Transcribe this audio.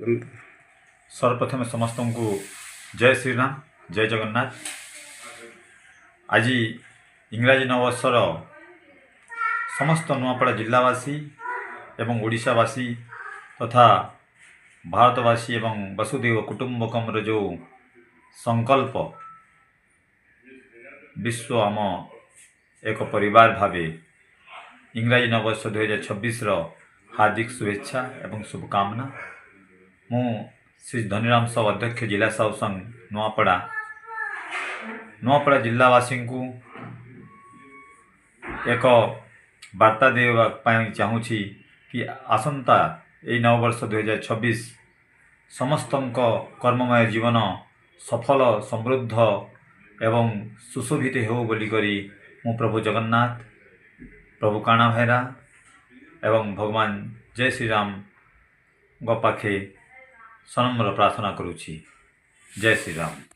सर्वप्रथम समस्त को जय श्रीराम जय जगन्नाथ। आज इंग्राजी नववर्षर समस्त नुआपड़ा जिलावासी एवं ओडिशावासी तथा भारतवासी एवं वसुधैव कुटुंबकम जो संकल्प विश्व आम एक परिवार भावे इंग्राजी नववर्ष 2026 हार्दिक शुभेच्छा एवं शुभकामना। मु श्री धनीराम साहु अध्यक्ष जिला साहु संघ नुआपड़ा जिलावासी को एक वार्ता देवाई चाहूँगी कि आसंता यही नववर्ष 2026 समस्त कर्ममय जीवन सफल समृद्ध एवं सुशोभित हो बोलिकरी मु प्रभु जगन्नाथ प्रभु काना भैरा एवं भगवान जय श्रीराम पाखे सनम्र प्रार्थना करुछि। जय श्रीराम।